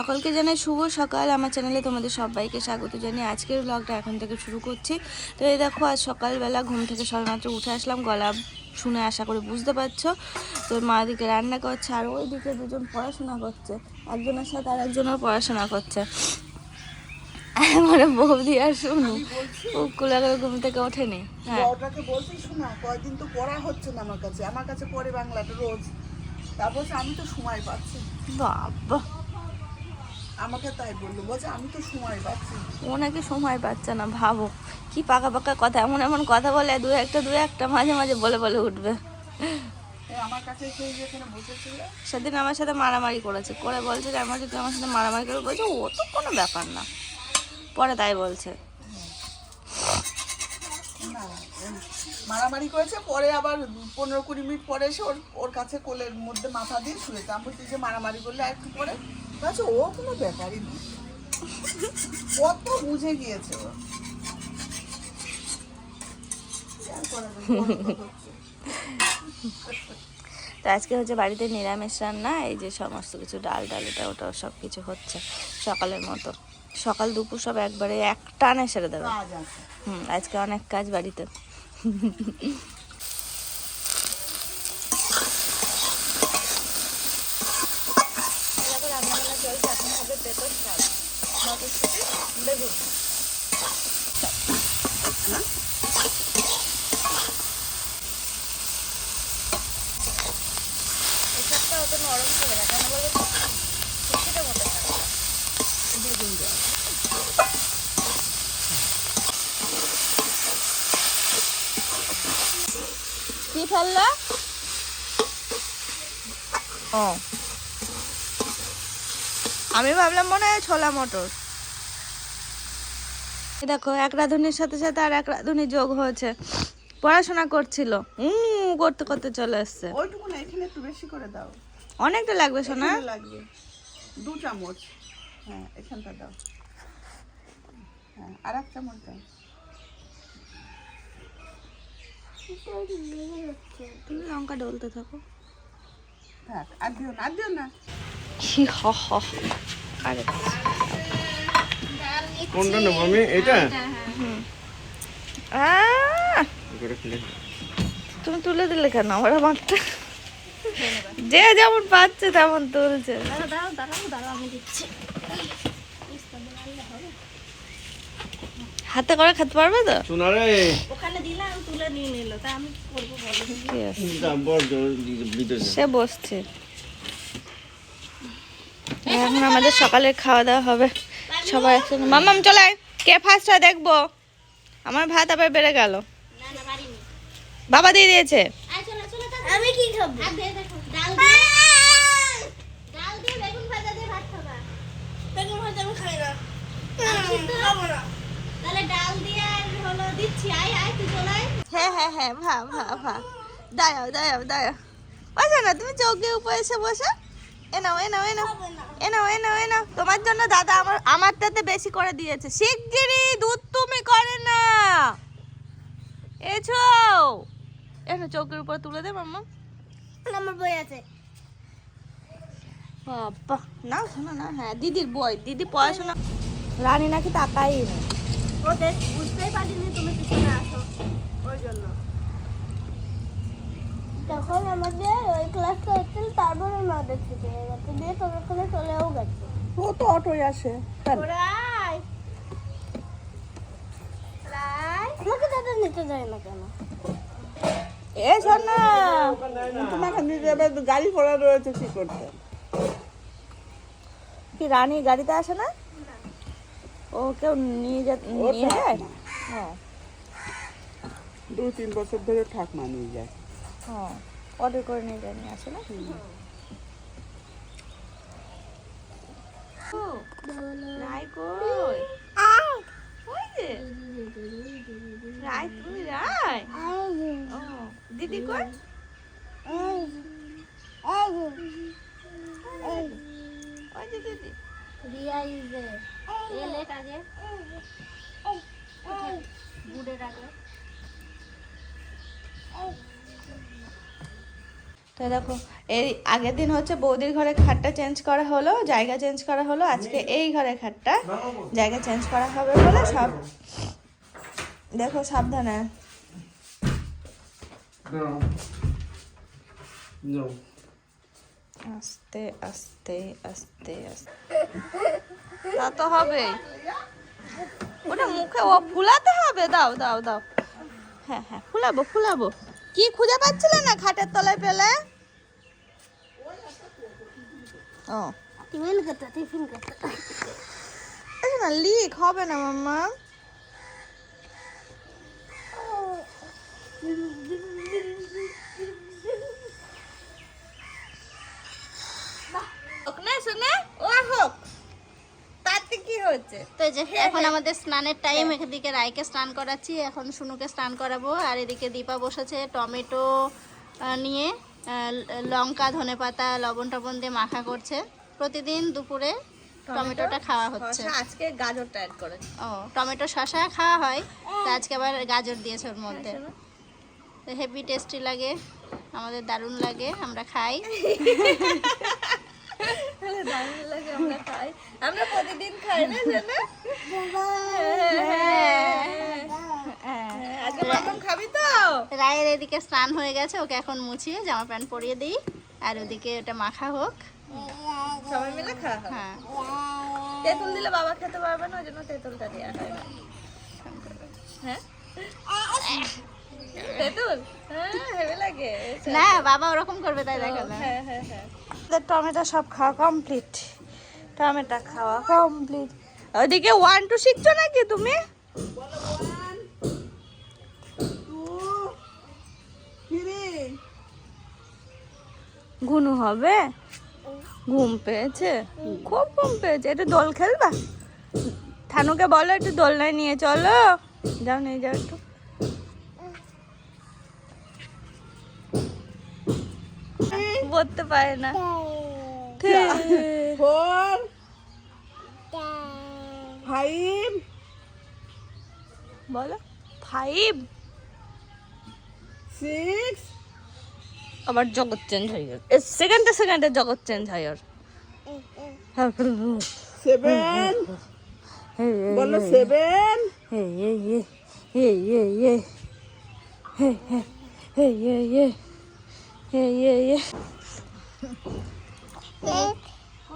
সকলকে জানাই শুভ সকাল। আমার চ্যানেলে তোমাদের সবাইকে স্বাগত জানিয়ে আজকের ব্লগটা এখন থেকে শুরু করছি। তো এই দেখো, আজ সকালবেলা ঘুম থেকে সবেমাত্র উঠে আসলাম। গলা শুনে আশা করে বুঝতে পারছো। তো মা দিকে রান্না করছে আর ওই দিকে দুজন পড়াশোনা করছে, একজনের সাথে আর একজনের পড়াশোনা করছে। মানে বৌদি আর শুনু কুলা করে ঘুম থেকে ওঠেনি। হ্যাঁ, ওটাকে বলছি শোনা, কয়দিন তো পড়া হচ্ছে না আমার কাছে পড়ে বাংলাটা রোজ। তারপর আমি তো সময় পাচ্ছি। বাবা, আমাকে তাই বললো, বলছে আমি তো সময় পাচ্ছি। ও নাকি সময় পাচ্ছে না। ভাবো কি পাকা পাকা কথা, এমন এমন কথা বলে দু একটা মাঝে মাঝে বলে বলে উঠবে। আমার কাছে সেই যেখানে বসেছিল সেদিন আমার সাথে মারামারি করেছে, করে বলছে যে আমার যদি আমার সাথে মারামারি করে, বলছে ও তো কোনো ব্যাপার না, পরে তাই বলছে। না, মারামারি করেছে, পরে আবার 15-20 মিনিট পরে এসে ওর কাছে কোলের মধ্যে মাথা দিয়ে শুয়েছে। আমি বলছি যে মারামারি করলে একটু পরে বলছে ও কোনো ব্যাপারই না, কত বুঝে গিয়েছে ও। তো আজকে হচ্ছে বাড়িতে নিরামিষ রান্না। এই যে সমস্ত কিছু ডাল এটা ওটা সব কিছু হচ্ছে সকালের মতো। সকাল দুপুর সব একবারে এক টানে সেরে দেবে। আজকে অনেক কাজ বাড়িতে। রান্নাবান্না চলছে, এখন হবে পেঁপের শাক, মটরশুঁটি, বেগুন। এই শাকটা অত নরম হবে না, কেন বলবো খুশিটা মতো শাকটা। বেগুন দেওয়া কি ফেললো? ও, আমি ভাবলাম মনে হয় ছোলা মটর। দেখো, এক রাঁধুনির সাথে সাথে আর এক রাঁধুনি যোগ হয়েছে, পড়াশোনা করছিল, করতে করতে চলে এসছে। ওইটুকু না, এখানে একটু বেশি করে দাও। অনেকটা লাগবে সোনা, লাগবে 2 চামচ। হ্যাঁ, এখানটা দাও। হ্যাঁ, আর 1 চামচ দাও। তুমি লঙ্কা ডলতে থাকো। থাক, আর দিও না, আর দিও না। আরে কোনটা নেব আমি? এটা তুমি তুলে দিলে কেন আমার আমারটা? যে যেমন পাচ্ছে তেমন তুলছে। হাতে করে খেতে পারবে তো? সোনারে ওখানে দিলাম, তুলে নিয়ে নিল, তা আমি করবো বলো। সে বসছে। এখন আমাদের সকালের খাওয়া দাওয়া হবে সবাই একসঙ্গে। মাম্মাম চলে আয়, কে ফার্স্ট হয় দেখবো। আমার ভাত আবার বেড়ে গেল, বাবা দিয়ে দিয়েছে। আমি কি খাবো? ডাল দিয়ে বেগুন ভাজা দিয়ে ভাত খাবা? বেগুন ভাজা আমি খাই না। খাবো না। তাহলে ডাল দিয়ে আর হলো দিচ্ছি। আয় আয়, তুই চলে আয়। হ্যাঁ, ভা দাঁড়াও। বসো না, তুমি চৌকির উপর এসে বসো। এ নাও। তোমার জন্য দাদা আমারটাতে বেশি করে দিয়েছে। শিগগিরই দুধ তুমি করে না এছো। এনো চৌকির উপর তুলে দে মাম্মা। আমার বই আছে। বাবা, না শোনো না। হ্যাঁ, দিদির বই, দিদি পড়াশোনা। রানী নাকি তাকাই না। ও দেখ, বুঝতেই পারিনি তুমি পিছনে আসো, ওই জন্য। তখন আমাদের ওই ক্লাসটা হচ্ছিল, তারপরে মা দেখতে পেয়ে গেছে, দিয়ে ততক্ষণে চলেও গেছে। ও তো অটোয় আসে। ওরাই আমাকে দাদা নিতে যায় না কেন? এ শোনা, তোমাকে নিয়ে যাবে, গাড়ি ঘোড়া রয়েছে, কি করতে? কি রানী গাড়িতে আসে না? ও কেউ নিয়ে যায়? হ্যাঁ, 2-3 বছর ধরে ঠাকমা নিয়ে যায়। হ্যাঁ, অর্ডার করে নিয়ে যায়, নিয়ে আসে না? রাই কই? ওই যে রাই, তুমি রাই? ও, দিদি কই? ওই যে দিদি। রিয়া ইজ এলে কাজে বুড়ে রাখবে। তো দেখো এই আগের দিন হচ্ছে বৌদির ঘরে খাটটা চেঞ্জ করা হলো, জায়গা চেঞ্জ করা হলো, আজকে এই ঘরে খাটটা জায়গা চেঞ্জ করা হবে বলে সব দেখো সাবধানে। আস্তে আস্তে আস্তে আস্তে তা তো হবে, ওটা মুখে ও ফুলাতে হবে। দাও দাও দাও, হ্যাঁ হ্যাঁ ফুলাবো ফুলাবো। কি খুঁজে পাচ্ছিলে না খাটের তলায় পেলে? ও টিফিন করতে এই না লিক হবে না মাম্মা। তো এই যে এখন আমাদের স্নানের টাইম, এদিকে রায়কে স্নান করাচ্ছি, এখন শুনুকে স্নান করাবো। আর এদিকে দীপা বসেছে টমেটো নিয়ে লঙ্কা ধনেপাতা লবণ টবণ দিয়ে মাখা করছে। প্রতিদিন দুপুরে টমেটোটা খাওয়া হচ্ছে। আজকে গাজরটা অ্যাড করেছে। ও টমেটো শসা খাওয়া হয়, তো আজকে আবার গাজর দিয়েছে ওর মধ্যে। তো হেভি টেস্টি লাগে, আমাদের দারুণ লাগে, আমরা খাই। দারুণ লাগে, আমরা খাই, আমরা প্রতিদিন খাই না জানো? আজকে মাখন খাবি তো? রায়ের এদিকে স্নান হয়ে গেছে, ওকে এখন মুছিয়ে জামা প্যান্ট পরিয়ে দিই, আর ওদিকে ওটা মাখা হোক, সবাই মিলে খাওয়া হবে। হ্যাঁ তেঁতুল দিলে বাবা খেতে পারবে না, ওই জন্য তেঁতুলটা দেওয়া হয় না। হ্যাঁ তেঁতুল হেভি লাগে না, বাবা ওরকম করবে তাই দেখো না। হ্যাঁ হ্যাঁ হ্যাঁ। টমেটো সব খাওয়া কমপ্লিট, টমেটো খাওয়া কমপ্লিট। ওদিকে 1 2 শিখছো নাকি তুমি? ঘুনু হবে, ঘুম পেয়েছে, খুব ঘুম পেয়েছে। একটু দোল খেলবা? থানুকে বলো একটু দোলনায় নিয়ে চলো, যাও নিয়ে যাও একটু। বলতে পারে না। 4 5 বলো 5 6 আবার জগৎ চেঞ্জ হয়ে গেল, সেকেন্ডে সেকেন্ডে জগৎ চেঞ্জ হয় ওর। 7 বলো 7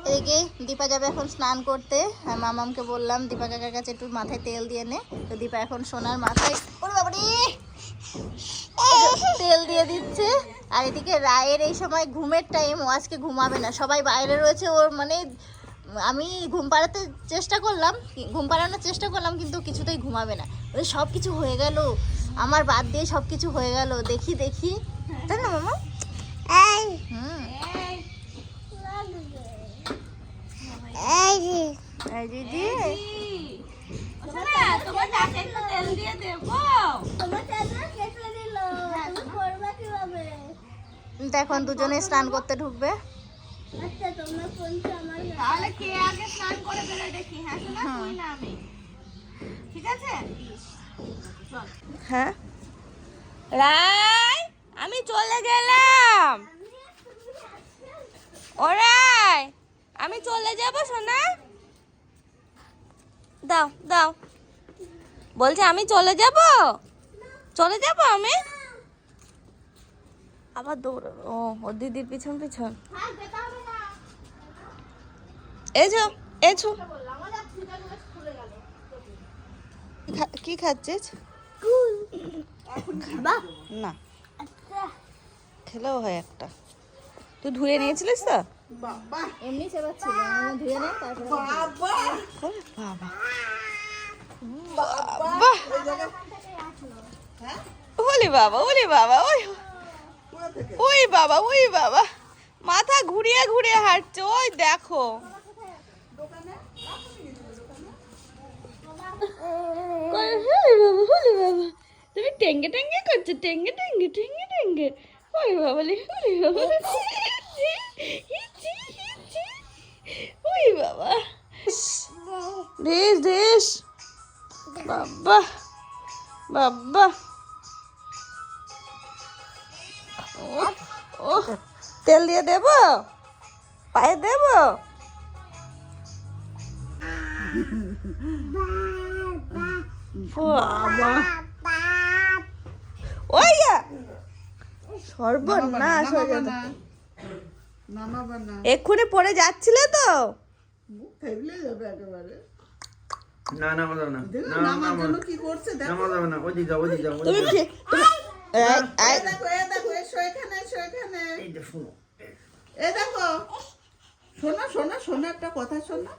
এদিকে দীপা যাবে এখন স্নান করতে। আর মামামকে বললাম দীপা কাকার কাছে একটু মাথায় তেল দিয়ে নে, তো দীপা এখন সোনার মাথায় ওরে বাবারে তেল দিয়ে দিচ্ছে। আর এদিকে রায়ের এই সময় ঘুমের টাইম, ও আজকে ঘুমাবে না, সবাই বাইরে রয়েছে। ওর মানে আমি ঘুম পাড়ানোর চেষ্টা করলাম কিন্তু কিছুতেই ঘুমাবে না। ওই সব কিছু হয়ে গেল, আমার বাদ দিয়ে সব কিছু হয়ে গেল। দেখি দেখি তাই না মামা? দিদি এখন দুজনে স্নান করতে ঢুকবে। তাহলে কে আগে স্নান করে বেরোয় দেখি। হ্যাঁ শোনা, তুই না আমি, ঠিক আছে? হ্যাঁ রাই, আমি চলে গেলাম। ওরাই আমি চলে যাব সোনা, দাও দাও, বলছে আমি চলে যাব আমি। আবার দৌড়, ও ওর দিদির পিছন পিছন। এসো এসো, কি খাচ্ছিস? না খেলেও হয় একটা। তুই ধুয়ে নিয়েছিলিস তো? বাবা এমনি চেবাচ্ছিল, আমি ধুয়ে নেই তারপরে। বাবা ওরে বাবা বাবা এই জায়গা হ্যাঁ ওরে বাবা ওরে বাবা, ওই কোথা থেকে ওই বাবা ওই বাবা, মাথা ঘুরিয়ে ঘুরিয়ে হাঁটছে, ওই দেখো। দোকানে ওরে বাবা তুমি টেঙ্গে টেঙ্গে করছো, টেঙ্গে টেঙ্গে টেঙ্গে টেঙ্গে। ওই বাবা লে, ওরে বাবা, ওই বাবা, দেশ দেশ, বাবা বাবা, ও তেল দিয়ে দেব, পায়ে দেব। বাবা ওই যা, সর্বনাশ হয়ে যেত। নামাবা না, এক্ষুনি পড়ে যাচ্ছিলে তো। মুখ থেবলে যাবে একেবারে। না নামা যাবে না, দেখো না নামার নামা জন্য কি করছে দেখো। নামা যাবে না, ওদিকে যাও ওদিকে যাও তুমি ওদিকে যাও। এই দেখো এসো এখানে এসো এখানে। এই যে শুনো, এই দেখো, শোনো শোনো শোনো একটা কথা শোনো।